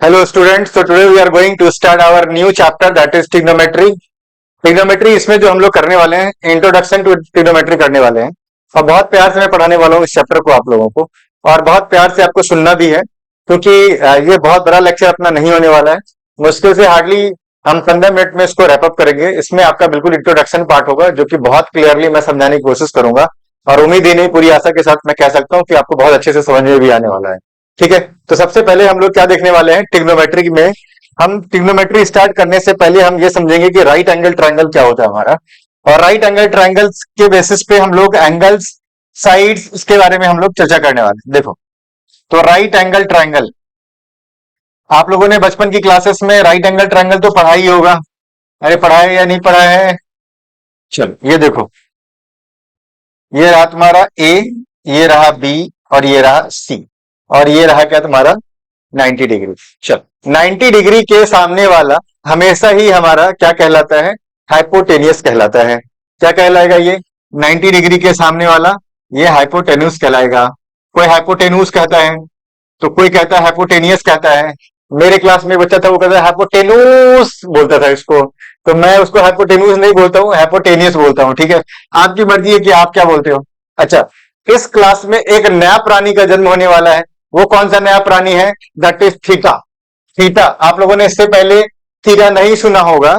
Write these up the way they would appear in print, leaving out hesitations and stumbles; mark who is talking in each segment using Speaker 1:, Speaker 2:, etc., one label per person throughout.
Speaker 1: Hello students, so today we are going to start our new chapter that is trigonometry. Trigonometry इसमें जो हम लोग करने वाले हैं इंट्रोडक्शन टू trigonometry करने वाले हैं और बहुत प्यार से मैं पढ़ाने वाला हूँ इस चैप्टर को आप लोगों को और बहुत प्यार से आपको सुनना भी है क्योंकि ये बहुत बड़ा लेक्चर अपना नहीं होने वाला है। मुश्किल से हार्डली हम 15 मिनट में इसको रैप अप करेंगे। इसमें आपका बिल्कुल इंट्रोडक्शन पार्ट होगा जो कि बहुत क्लियरली मैं समझाने की कोशिश करूंगा और उम्मीद ही नहीं पूरी आशा के साथ मैं कह सकता हूँ कि आपको बहुत अच्छे से समझ में भी आने वाला है। ठीक है, तो सबसे पहले हम लोग क्या देखने वाले हैं ट्रिग्नोमेट्री में। हम ट्रिग्नोमेट्री स्टार्ट करने से पहले हम ये समझेंगे कि राइट एंगल ट्रायंगल क्या होता है हमारा, और राइट एंगल ट्रायंगल्स के बेसिस पे हम लोग एंगल्स, साइड्स, इसके बारे में हम लोग चर्चा करने वाले हैं। देखो, तो राइट एंगल ट्रायंगल आप लोगों ने बचपन की क्लासेस में राइट एंगल ट्रायंगल तो पढ़ा ही होगा। अरे पढ़ा है या नहीं पढ़ा है? चलो ये देखो, ये रहा तुम्हारा ए, ये रहा बी और ये रहा सी, और ये रहा क्या तुम्हारा 90 डिग्री। चलो 90 डिग्री के सामने वाला हमेशा ही हमारा क्या कहलाता है? हाइपोटेनियस कहलाता है। क्या कहलाएगा ये? 90 डिग्री के सामने वाला ये हाइपोटेन्यूस कहलाएगा। कोई हाइपोटेन्यूस कहता है तो कोई कहता है हाइपोटेनियस कहता है। मेरे क्लास में बच्चा था वो कहता है हाइपोटेन्यूस बोलता था इसको, तो मैं उसको हाइपोटेन्यूस नहीं बोलता हूँ, हाइपोटेनियस बोलता हूँ। ठीक है, आपकी मर्जी है कि आप क्या बोलते हो। अच्छा, इस क्लास में एक नया प्राणी का जन्म होने वाला है। वो कौन सा नया प्राणी है? That is theta. थीटा आप लोगों ने इससे पहले थीटा नहीं सुना होगा।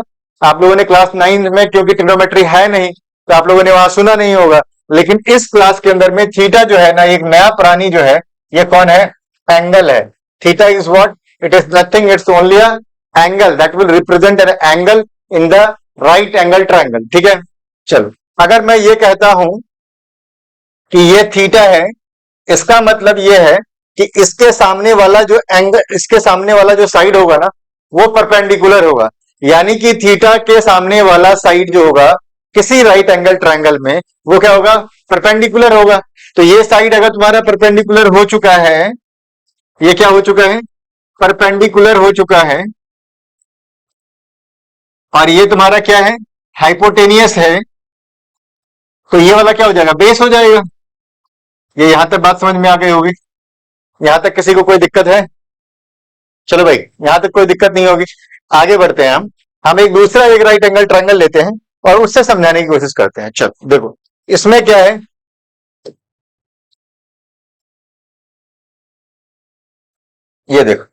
Speaker 1: आप लोगों ने क्लास 9 में, क्योंकि ट्रिग्नोमेट्री है नहीं तो आप लोगों ने वहां सुना नहीं होगा, लेकिन इस क्लास के अंदर में थीटा जो है ना, एक नया प्राणी जो है, ये कौन है? एंगल है। Theta is what? It is nothing, it's only a angle that will represent an angle in the right angle triangle. ठीक है, चलो अगर मैं ये कहता हूं कि ये थीटा है, इसका मतलब ये है कि इसके सामने वाला जो एंगल, इसके सामने वाला जो साइड होगा ना, वो परपेंडिकुलर होगा। यानी कि थीटा के सामने वाला साइड जो होगा किसी राइट एंगल ट्रायंगल में, वो क्या होगा? परपेंडिकुलर होगा। तो ये साइड अगर तुम्हारा परपेंडिकुलर हो चुका है, ये क्या हो चुका है? परपेंडिकुलर हो चुका है, और ये तुम्हारा क्या है? हाइपोटेनियस है, तो ये वाला क्या हो जाएगा? बेस हो जाएगा। ये यहां तक बात समझ में आ गई होगी? यहां तक किसी को कोई दिक्कत है? चलो भाई, यहां तक कोई दिक्कत नहीं होगी। आगे बढ़ते हैं हम एक दूसरा एक राइट एंगल ट्रायंगल लेते हैं और उससे समझाने की कोशिश करते हैं। चलो देखो, इसमें क्या है? ये देखो,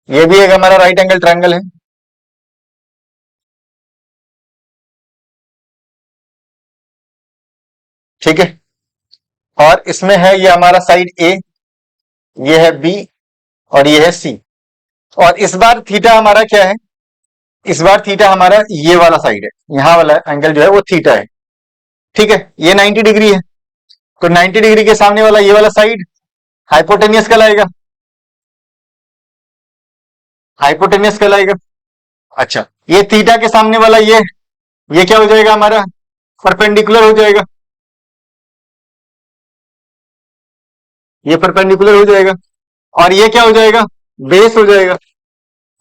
Speaker 1: ये भी एक हमारा राइट एंगल ट्रायंगल है। ठीक है, और इसमें है ये हमारा साइड ए, ये है बी और ये है सी। और इस बार थीटा हमारा क्या है? इस बार थीटा हमारा ये वाला साइड है, यहां वाला एंगल जो है वो थीटा है। ठीक है, ये 90 डिग्री है, तो 90 डिग्री के सामने वाला ये वाला साइड हाइपोटेनियस कहलाएगा। हाइपोटेनियस कहलाएगा। अच्छा, ये थीटा के सामने वाला ये क्या हो जाएगा हमारा? परपेंडिकुलर हो जाएगा। ये परपेंडिकुलर हो जाएगा, और ये क्या हो जाएगा? बेस हो जाएगा।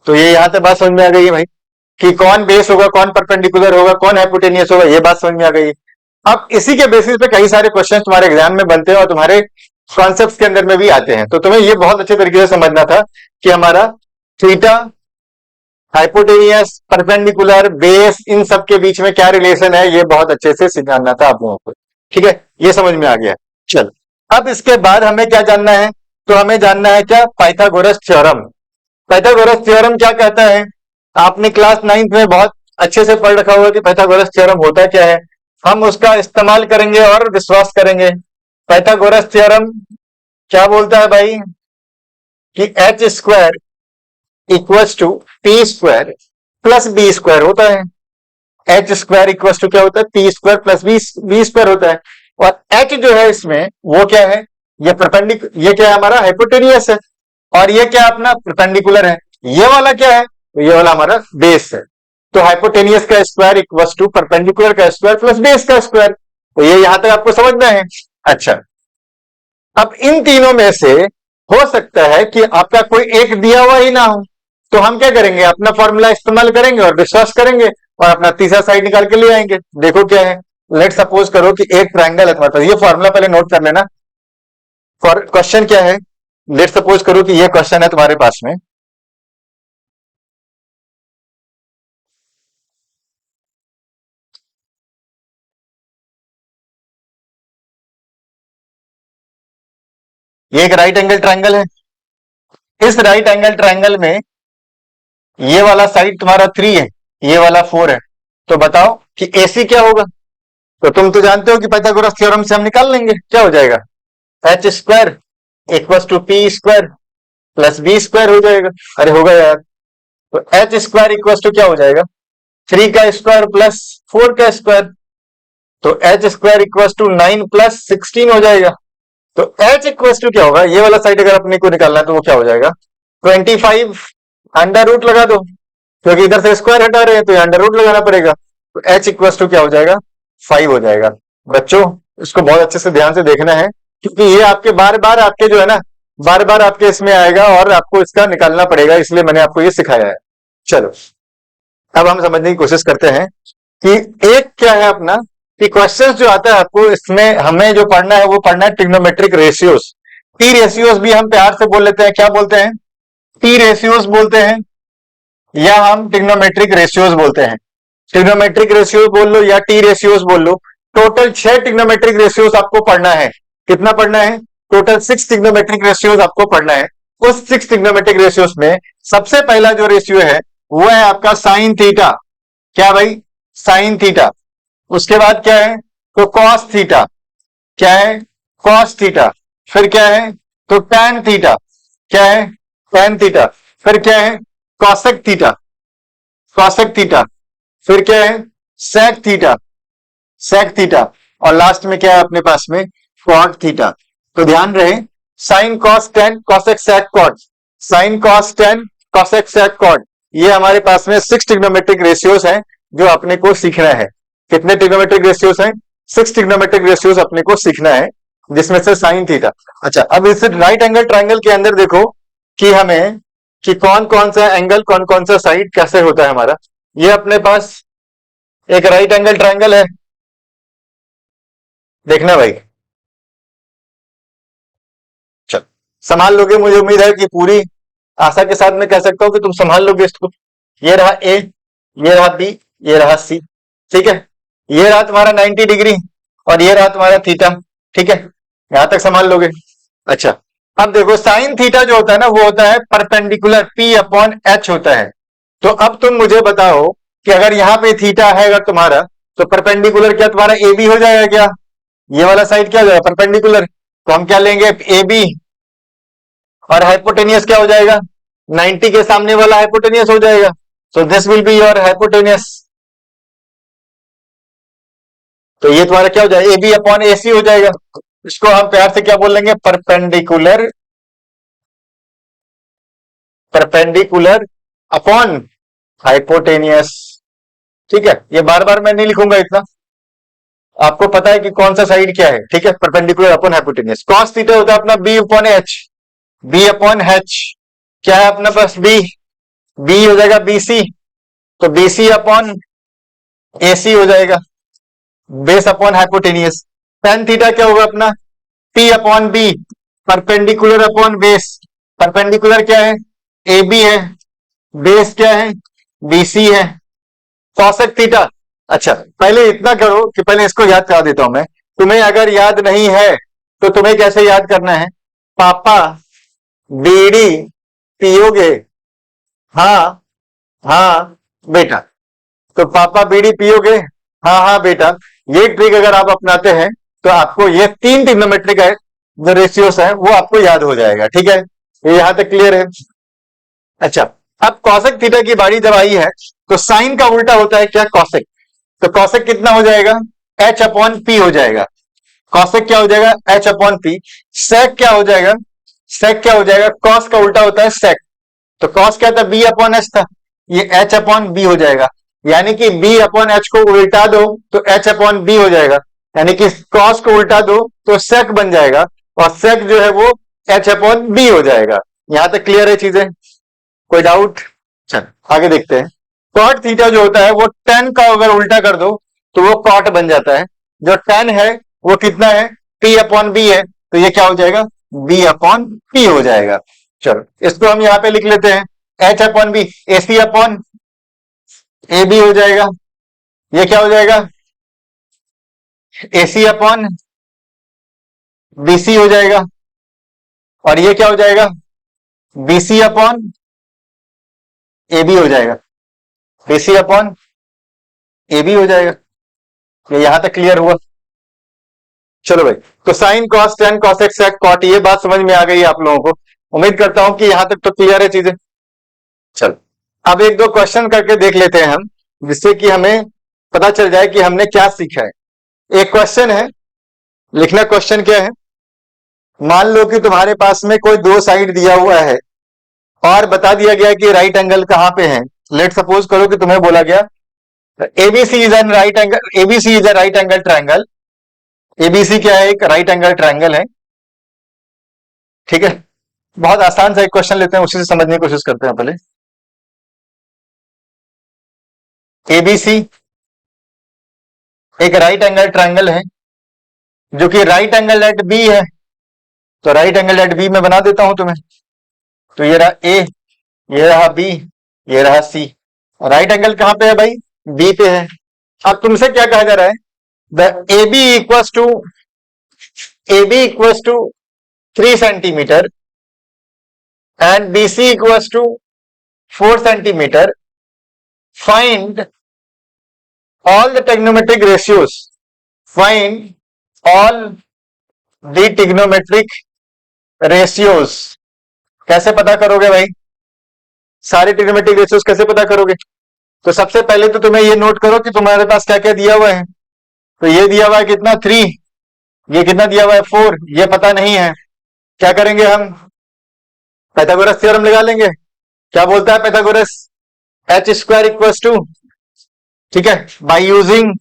Speaker 1: तो ये यहां तक बात समझ में आ गई है भाई कि कौन बेस होगा, कौन परपेंडिकुलर होगा, कौन हाइपोटेनियस होगा, ये बात समझ में आ गई है। अब इसी के बेसिस पे कई सारे क्वेश्चन तुम्हारे एग्जाम में बनते हैं और तुम्हारे कॉन्सेप्ट के अंदर में भी आते हैं। तो तुम्हें ये बहुत अच्छे तरीके से समझना था कि हमारा थीटा, हाइपोटेनियस, परपेंडिकुलर, बेस, इन सब के बीच में क्या रिलेशन है, ये बहुत अच्छे से समझना था आप लोगों को। ठीक है, ये समझ में आ गया। चल, अब इसके बाद हमें क्या जानना है? तो हमें जानना है क्या? Pythagoras theorem. पाइथागोरस थ्योरम क्या कहता है? आपने क्लास 9 में बहुत अच्छे से पढ़ रखा होगा कि पाइथागोरस थ्योरम होता क्या है। हम उसका इस्तेमाल करेंगे और विश्वास करेंगे। पाइथागोरस थ्योरम क्या बोलता है भाई? कि H square equals to T square plus B square होता है। एच स्क्वायर इक्वल्स टू क्या होता है? T square plus B square होता है। और एच जो है इसमें वो क्या है? ये ये क्या है? हमारा हाइपोटेनियस है, और ये क्या अपना परपेंडिकुलर है। ये वाला क्या है? तो ये वाला हमारा बेस है। तो हाइपोटेनियस का स्क्वायर इक्वल्स टू परपेंडिकुलर का स्क्वायर प्लस बेस का स्क्वायर। तो ये यहां तक आपको समझना है। अच्छा, अब इन तीनों में से हो सकता है कि आपका कोई एक दिया हुआ ही ना हो, तो हम क्या करेंगे? अपना फॉर्मूला इस्तेमाल करेंगे और विश्वास करेंगे और अपना तीसरा साइड निकाल के ले आएंगे। देखो क्या है, लेट सपोज करो कि एक ट्रायंगल है तुम्हारे पास। ये फॉर्मूला पहले नोट कर लेना। फॉर क्वेश्चन क्या है? लेट सपोज करो कि ये क्वेश्चन है तुम्हारे पास में, ये एक राइट एंगल ट्रायंगल है। इस राइट एंगल ट्रायंगल में ये वाला साइड तुम्हारा 3 है, ये वाला 4 है, तो बताओ कि एसी क्या होगा। तो तुम तो जानते हो कि पाइथागोरस थ्योरम से हम निकाल लेंगे, क्या हो जाएगा, H square equal to P square plus B square हो जाएगा। अरे होगा यार, तो एच स्क्वायर इक्वल टू क्या हो जाएगा, 3 का स्क्वायर प्लस 4 का स्क्वायर, तो H square equal to 9 plus 16 हो जाएगा। तो एच इक्वल टू क्या होगा, ये वाला साइड अगर अपने को निकालना है तो वो क्या हो जाएगा, 25 अंडर रूट लगा दो, क्योंकि इधर से स्क्वायर हटा रहे हैं तो अंडर रूट लगाना पड़ेगा, तो एच इक्वल टू क्या हो जाएगा, 5 हो जाएगा। बच्चों इसको बहुत अच्छे से ध्यान से देखना है, क्योंकि ये आपके बार बार आपके जो है ना, बार बार आपके इसमें आएगा और आपको इसका निकालना पड़ेगा, इसलिए मैंने आपको ये सिखाया है। चलो अब हम समझने की कोशिश करते हैं कि एक क्या है अपना, कि क्वेश्चंस जो आता है आपको इसमें हमें जो पढ़ना है वो पढ़ना है ट्रिग्नोमेट्रिक रेशियोज। टी रेशियोज भी हम प्यार से बोल लेते हैं, क्या बोलते हैं, टी रेशियोज बोलते हैं, या हम ट्रिग्नोमेट्रिक रेशियोज बोलते हैं। ट्रिग्नोमेट्रिक रेशियोज बोल लो या टी रेशियोज बोल लो। टोटल 6 ट्रिग्नोमेट्रिक रेशियोज आपको पढ़ना है। कितना पढ़ना है, टोटल 6 ट्रिग्नोमेट्रिक रेशियोज आपको पढ़ना है। उस 6 ट्रिग्नोमेट्रिक रेशियोज में सबसे पहला जो रेशियो है वो है आपका साइन थीटा। क्या भाई, साइन थीटा। उसके बाद क्या है, तो कॉस थीटा। क्या है, कॉस थीटा। फिर क्या है, तो टैन थीटा। क्या है, टैन थीटा। फिर क्या है, कॉसेक थीटा, कॉसेक थीटा। फिर क्या है, सेक थीटा, सेक थीटा। और लास्ट में क्या है अपने पास में, कॉट थीटा। तो ध्यान रहे, sine cos tan cosec sec cot, sine cos tan cosec sec cot, ये हमारे पास में 6 ट्रिग्नोमेट्रिक रेशियोज हैं जो अपने को सीखना है। कितने ट्रिग्नोमेट्रिक रेशियोज हैं, 6 ट्रिग्नोमेट्रिक रेशियोज अपने को सीखना है, जिसमें से साइन थीटा। अच्छा अब इस राइट एंगल ट्रायंगल के अंदर देखो कि हमें, कि कौन कौन सा एंगल, कौन कौन सा साइड कैसे होता है हमारा। ये अपने पास एक राइट एंगल ट्रायंगल है, देखना भाई। चल संभाल लोगे, मुझे उम्मीद है कि पूरी आशा के साथ मैं कह सकता हूं कि तुम संभाल लोगे इसको। ये रहा ए, ये रहा बी, ये रहा सी, ठीक है। ये रहा तुम्हारा 90 डिग्री और ये रहा तुम्हारा थीटा, ठीक है, यहां तक संभाल लोगे। अच्छा अब देखो साइन थीटा जो होता है ना वो होता है परपेंडिकुलर, पी अपॉन एच होता है। तो अब तुम मुझे बताओ कि अगर यहां पे थीटा है अगर तुम्हारा, तो परपेंडिकुलर क्या तुम्हारा ए बी हो जाएगा क्या, ये वाला साइड क्या हो जाएगा परपेंडिकुलर, तो हम क्या लेंगे ए बी, और हाइपोटेनियस क्या हो जाएगा, 90 के सामने वाला हाइपोटेनियस हो जाएगा। So this will be your hypotenuse. तो ये तुम्हारा क्या हो जाएगा, ए बी अपॉन ए सी हो जाएगा। इसको हम प्यार से क्या बोल लेंगे, परपेंडिकुलर, परपेंडिकुलर अपॉन हाइपोटेनियस। ठीक है, ये बार बार मैं नहीं लिखूंगा इतना, आपको पता है कि कौन सा साइड क्या है, ठीक है, perpendicular upon hypotenuse. Cos theta होता है अपना B upon H, B upon H. क्या है अपना पास बी, बी हो जाएगा बीसी, तो बीसी अपॉन एसी हो जाएगा, base upon hypotenuse. Tan theta क्या होगा अपना, P upon B, perpendicular upon base. Perpendicular क्या है, ए बी है, बेस क्या है, बीसी है। कॉसेक थीटा, अच्छा पहले इतना करो कि पहले इसको याद करा देता हूं मैं, तुम्हें अगर याद नहीं है तो तुम्हें कैसे याद करना है, पापा बीड़ी पियोगे, हाँ हाँ बेटा, तो पापा बीड़ी पियोगे, हाँ हाँ बेटा। ये ट्रिक अगर आप अपनाते हैं तो आपको ये 3 ट्रिग्नोमेट्रिक है जो रेशियोस है वो आपको याद हो जाएगा, ठीक है, ये यहां तक क्लियर है। अच्छा अब कॉसेक थीटा की बारी जब आई है तो साइन का उल्टा होता है क्या, कॉसेक। तो कॉसेक कितना हो जाएगा, एच अपॉन पी हो जाएगा। कॉसेक क्या हो जाएगा, एच अपॉन पी। सेक क्या हो जाएगा, सेक क्या हो जाएगा, कॉस का उल्टा होता है सेक। तो कॉस क्या था, बी अपॉन एच था, ये एच अपॉन बी हो जाएगा। यानी कि बी अपॉन एच को उल्टा दो तो एच अपॉन बी हो जाएगा, यानी कि कॉस को उल्टा दो तो सेक बन जाएगा, और सेक जो है वो एच अपॉन बी हो जाएगा। यहां तक क्लियर है चीजें, कोई डाउट। चल आगे देखते हैं। कॉट थीटा जो होता है वो टेन का अगर उल्टा कर दो तो वो कॉट बन जाता है। जो टेन है वो कितना है, पी अपॉन बी है, तो ये क्या हो जाएगा, बी अपॉन पी हो जाएगा। चलो इसको हम यहां पे लिख लेते हैं, H upon B, A C upon A B हो जाएगा। ये क्या हो जाएगा, ए सी अपॉन बी सी हो जाएगा। और ये क्या हो जाएगा, B C upon A B हो जाएगा, B C upon A B हो जाएगा। ये यहां तक क्लियर हुआ। चलो भाई, तो sine cos tan cos X sec cot, ये बात समझ में आ गई आप लोगों को। उम्मीद करता हूं कि यहां तक तो क्लियर है चीजें। चलो अब एक दो क्वेश्चन करके देख लेते हैं हम, जिससे कि हमें पता चल जाए कि हमने क्या सीखा है। एक क्वेश्चन है, लिखना क्वेश्चन क्या है। मान लो कि तुम्हारे पास में कोई दो साइड दिया हुआ है और बता दिया गया कि राइट एंगल कहां पे है। लेट सपोज करो कि तुम्हें बोला गया ABC is an right angle, ABC is a right angle triangle. ABC क्या है, एक राइट एंगल ट्रायंगल है। ठीक है, बहुत आसान सा एक क्वेश्चन लेते हैं, उसी से समझने की कोशिश करते हैं पहले। एबीसी एक राइट एंगल ट्रायंगल है जो कि राइट एंगल एट बी है। तो राइट एंगल एट बी में बना देता हूं तुम्हें। तो ये रहा ए, ये रहा बी, ये रहा सी। राइट एंगल कहां पे है भाई, बी पे है। अब तुमसे क्या कहा जा रहा है, the A B equals to, A B equals to 3 centimetre and B C equals to 4 centimetre. Find all the trigonometric ratios, find all the trigonometric ratios। कैसे पता करोगे भाई, सारे ट्रिग्नोमेट्रिक रेशियोज कैसे पता करोगे। तो सबसे पहले तो तुम्हें ये नोट करो कि तुम्हारे पास क्या क्या दिया हुआ है। तो ये दिया हुआ है कितना 3, ये कितना दिया हुआ है 4, ये पता नहीं है। क्या करेंगे हम, पाइथागोरस थ्योरम लगा लेंगे। क्या बोलता है Pythagoras, H square equals to, ठीक है, by using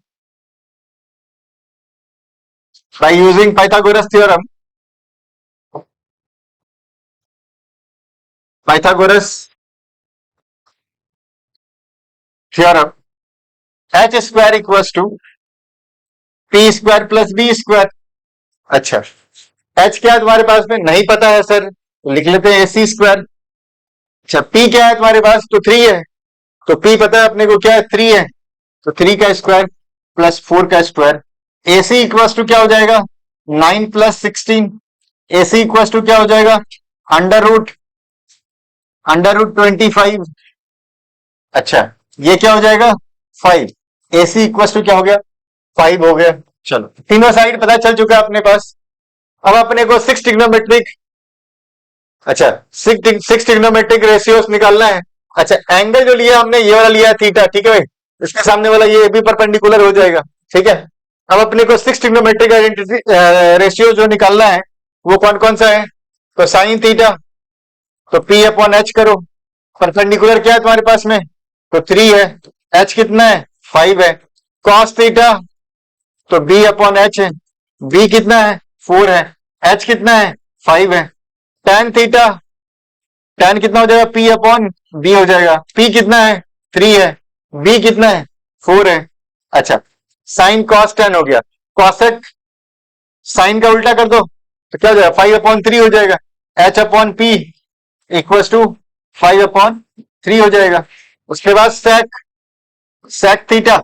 Speaker 1: Pythagoras theorem, Pythagoras theorem, H square equals to P square plus B square. अच्छा, एच क्या है तुम्हारे पास में, नहीं पता है सर, तो लिख लेते हैं ए सी स्क्वायर। अच्छा, पी क्या है तुम्हारे पास, तो 3 है। तो पी पता है अपने को क्या है, 3 है। तो 3 का स्क्वायर प्लस 4 का square. A C equals to क्या हो जाएगा, 9 plus 16। A C equals to क्या हो जाएगा, अंडर रूट 25। अच्छा, ये क्या हो जाएगा 5। ए सी इक्वल्स टू क्या हो गया, 5 हो गया। चलो तीनों साइड पता चल चुका है अपने पास। अब अपने को सिक्स ट्रिग्नोमेट्रिक, अच्छा सिक्स ट्रिग्नोमेट्रिक रेशियोस निकालना है। अच्छा, एंगल जो लिया हमने ये वाला लिया है थीटा, ठीक है भाई, इसके सामने वाला ये भी परपेंडिकुलर हो जाएगा। ठीक है, अब अपने को सिक्स ट्रिग्नोमेट्रिक आइडेंटिटी रेशियो जो निकालना है वो कौन कौन सा है। तो साइन थीटा, तो पी अपॉन एच करो। परपेंडिकुलर क्या है तुम्हारे पास में, तो 3 है। एच कितना है, 5 है। कॉस थीटा, तो बी अपॉन एच है। बी कितना है, 4 है। एच कितना है, 5 है। टेन थीटा, टेन कितना हो जाएगा, पी अपॉन बी हो जाएगा। पी कितना है, 3 है। बी कितना है, 4 है। अच्छा, साइन कॉस टेन हो गया। कॉसेक साइन का उल्टा कर दो तो क्या हो जाएगा, 5/3 हो जाएगा। H upon P equals to 5/3 हो जाएगा। उसके बाद सेक, सेक थीटा,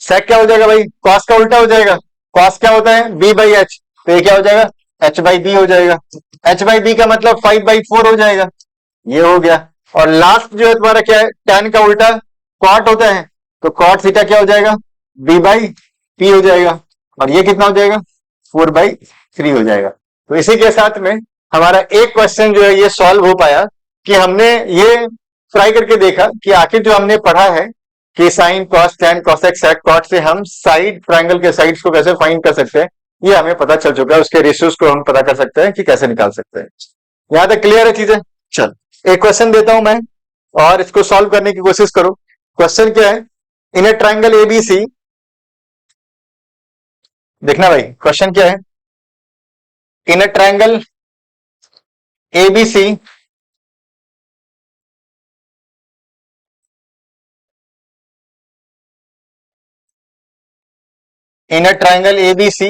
Speaker 1: सेक क्या हो जाएगा भाई, कॉस का उल्टा हो जाएगा। कॉस क्या होता है, बी बाई एच, तो ये क्या हो जाएगा, एच बाई बी हो जाएगा। एच बाई बी का मतलब 5/4 हो जाएगा। ये हो गया। और लास्ट जो है तुम्हारा क्या है, टेन का उल्टा कॉट होता है, तो कॉट थीटा क्या हो जाएगा, बी बाई पी हो जाएगा। और ये कितना हो जाएगा, 4/3 हो जाएगा। तो इसी के साथ में हमारा एक क्वेश्चन जो है ये सॉल्व हो पाया, कि हमने ये ट्राई करके देखा कि आखिर जो हमने पढ़ा है कि sine cos tan cosec sec cot से हम साइड ट्रायंगल के साइड्स को कैसे फाइंड कर सकते हैं, ये हमें पता चल चुका है। उसके रेशियोज को हम पता कर सकते हैं कि कैसे निकाल सकते हैं। यहां तक क्लियर है चीजें। चल एक क्वेश्चन देता हूं मैं और इसको सॉल्व करने की कोशिश करो। क्वेश्चन क्या है, इन ए ट्रायंगल एबीसी, देखना भाई क्वेश्चन क्या है, in a triangle ABC in a triangle ABC,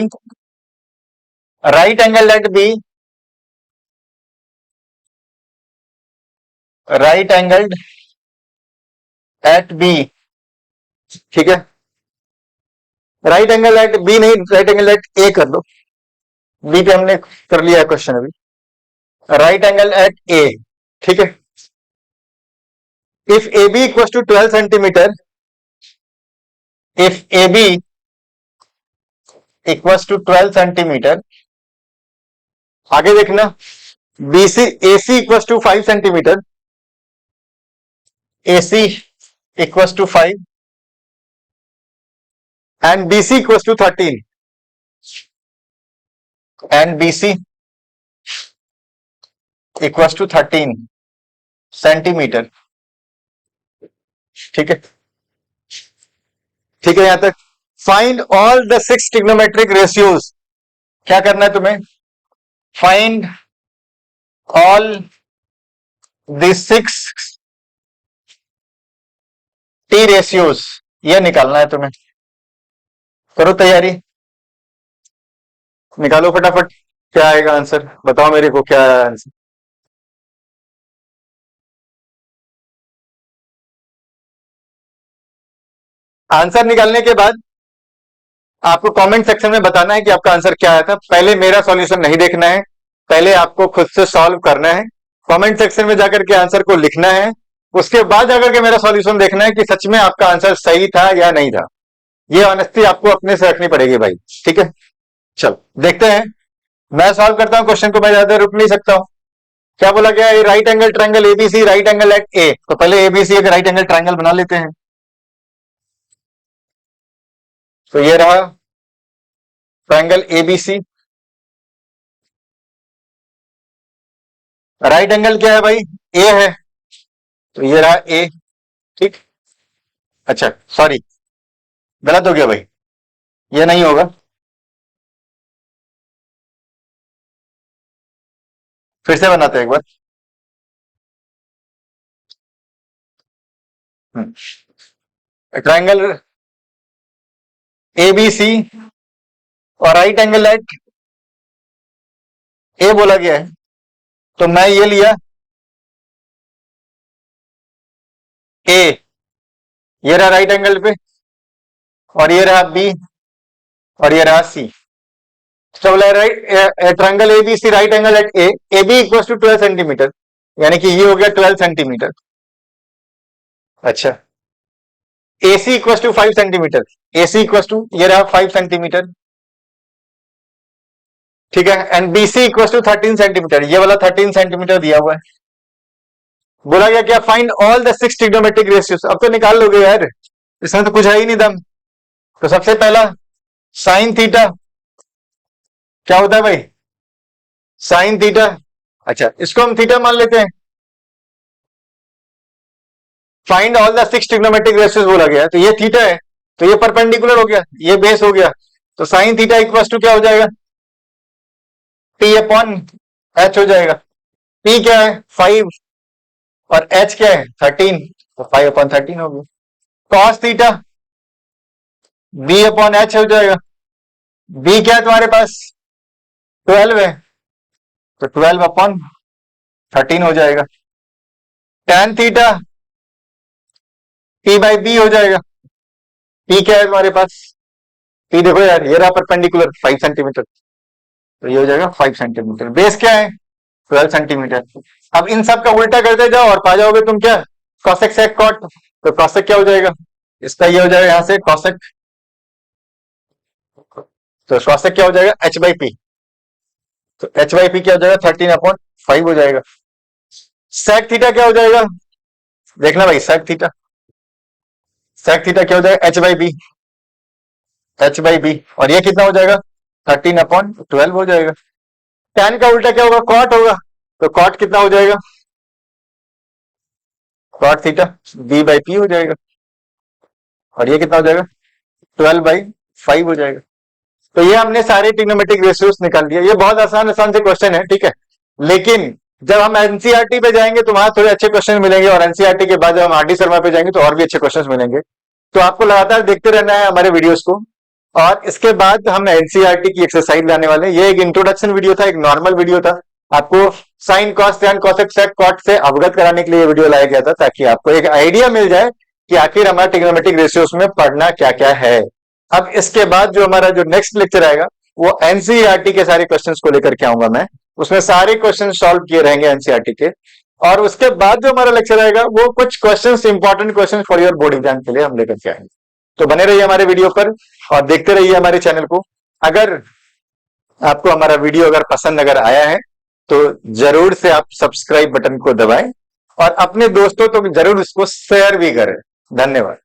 Speaker 1: right angle at B right angled at B, ठीक है। राइट एंगल एट बी नहीं, राइट एंगल एट ए कर लो, बी पे हमने कर लिया क्वेश्चन अभी। राइट एंगल एट ए, ठीक है। If A B equal to 12 centimetre, if A B equal to 12 centimetre, आगे देखना, BC AC equal to 5 centimetre, AC equal to 5 and BC equals to 13 and BC equals to 13 centimetre, ठीक है। ठीक है यहां तक। Find all the 6 trigonometric ratios, क्या करना है तुम्हें? Find all the 6 T ratios, ये निकालना है तुम्हें। करो तैयारी, निकालो फटाफट, क्या आएगा आंसर, बताओ मेरे को क्या आया आंसर। आंसर निकालने के बाद आपको कमेंट सेक्शन में बताना है कि आपका आंसर क्या आया था। पहले मेरा सॉल्यूशन नहीं देखना है, पहले आपको खुद से सॉल्व करना है, कमेंट सेक्शन में जाकर के आंसर को लिखना है, उसके बाद जाकर के मेरा सॉल्यूशन देखना है कि सच में आपका आंसर सही था या नहीं था। ये ऑनेस्टी आपको अपने से रखनी पड़ेगी भाई, ठीक है। चलो देखते हैं, मैं सॉल्व करता हूं क्वेश्चन को, मैं ज्यादा रुक नहीं सकता हूं। क्या बोला गया? Right angle triangle ABC, right angle at A, तो पहले एबीसी एक राइट एंगल ट्रायंगल बना लेते हैं। तो ये रहा ट्रायंगल एबीसी। राइट एंगल क्या है भाई? ए है, तो ये रहा ए, ठीक। अच्छा सॉरी, गलत हो गया भाई, ये नहीं होगा, फिर से बनाते हैं एक बार। ट्रायंगल एबीसी और राइट एंगल एट ए बोला गया है, तो मैं ये लिया ए, ये रहा राइट एंगल पे, और ये रहा बी, और ये रहा सी। तो बोला right triangle ABC right angle at A, A B equal to 12 centimetre, यानी कि ये हो गया 12 सेंटीमीटर। अच्छा, AC equal to 5 centimetre, AC equal to ये रहा 5 सेंटीमीटर, ठीक है। And BC equal to 13 centimetre, ये वाला 13 सेंटीमीटर दिया हुआ है। बोला गया क्या? Find all the 6 trigonometric ratios. अब तो निकाल लोगे यार, इसमें तो कुछ है ही नहीं दम। तो सबसे पहला साइन थीटा, क्या होता है भाई? साइन थीटा, अच्छा इसको हम थीटा मान लेते हैं। Find all the 6 trigonometric ratios बोला गया, तो ये थीटा है, तो ये परपेंडिकुलर हो गया, ये बेस हो गया, तो साइन थीटा इक्वल टू क्या हो जाएगा? P अपॉन H हो जाएगा। P क्या है? 5, और H क्या है? 13, तो 5 अपॉन 13 हो गया। Cos theta B upon H हो जाएगा। B क्या है तुम्हारे पास? 12 है, तो 12 अपॉन 13 हो जाएगा। tan theta P by B हो जाएगा। P क्या है तुम्हारे पास? P देखो यार, ये रहा परपेंडिकुलर 5 सेंटीमीटर, तो ये हो जाएगा 5 सेंटीमीटर। बेस क्या है? 12 सेंटीमीटर। अब इन सब का उल्टा करते जाओ और पा जाओगे तुम क्या? कॉसेक सेक कॉट, तो कॉसेक क्या हो जाएगा? इसका ये हो जाएगा यहां से कॉसेक, तो कॉसेक क्या हो जाएगा? H बाई पी, तो H बाई पी क्या हो जाएगा? 13 अपॉन 5 हो जाएगा। सेक थीटा क्या हो जाएगा? देखना भाई, सेक थीटा, सेक थीटा क्या हो जाएगा? H by B, H by B, और ये कितना हो जाएगा? 13 अपॉन 12 हो जाएगा। tan का उल्टा क्या होगा? कॉट होगा, तो कॉट कितना हो जाएगा? Cot theta B by P हो जाएगा, और ये कितना हो जाएगा? 12 बाई 5 हो जाएगा। तो ये हमने सारे ट्रिग्नोमेट्रिक रेशियोज निकाल दिया। ये बहुत आसान आसान से क्वेश्चन है, ठीक है। लेकिन जब हम एनसीईआरटी पे जाएंगे तो वहां थोड़े अच्छे क्वेश्चन मिलेंगे, और एनसीईआरटी के बाद जब हम आरडी शर्मा पे जाएंगे तो और भी अच्छे क्वेश्चन मिलेंगे। तो आपको लगातार देखते रहना है हमारे वीडियोस को, और इसके बाद हम एनसीईआरटी की एक्सरसाइज लाने वाले हैं। ये एक इंट्रोडक्शन वीडियो था, एक नॉर्मल वीडियो था, आपको साइन, कॉस, टैन, कोसेक, सेक, कॉट से अवगत कराने के लिए ये वीडियो लाया गया था, ताकि आपको एक आइडिया मिल जाए कि आखिर हमारा ट्रिग्नोमेट्रिक रेशियोज में पढ़ना क्या क्या है। अब इसके बाद जो हमारा जो नेक्स्ट लेक्चर आएगा वो एनसीईआरटी के सारे क्वेश्चंस को लेकर के आऊंगा मैं, उसमें सारे क्वेश्चन सॉल्व किए रहेंगे एनसीईआरटी के। और उसके बाद जो हमारा लेक्चर आएगा वो कुछ questions, important questions for your board exam के लिए हम लेकर के आएंगे। तो बने रहिए हमारे वीडियो पर और देखते रहिए हमारे चैनल को। अगर आपको हमारा वीडियो अगर पसंद अगर आया है तो जरूर से आप सब्सक्राइब बटन को दबाएं और अपने दोस्तों तो जरूर इसको शेयर भी करें। धन्यवाद।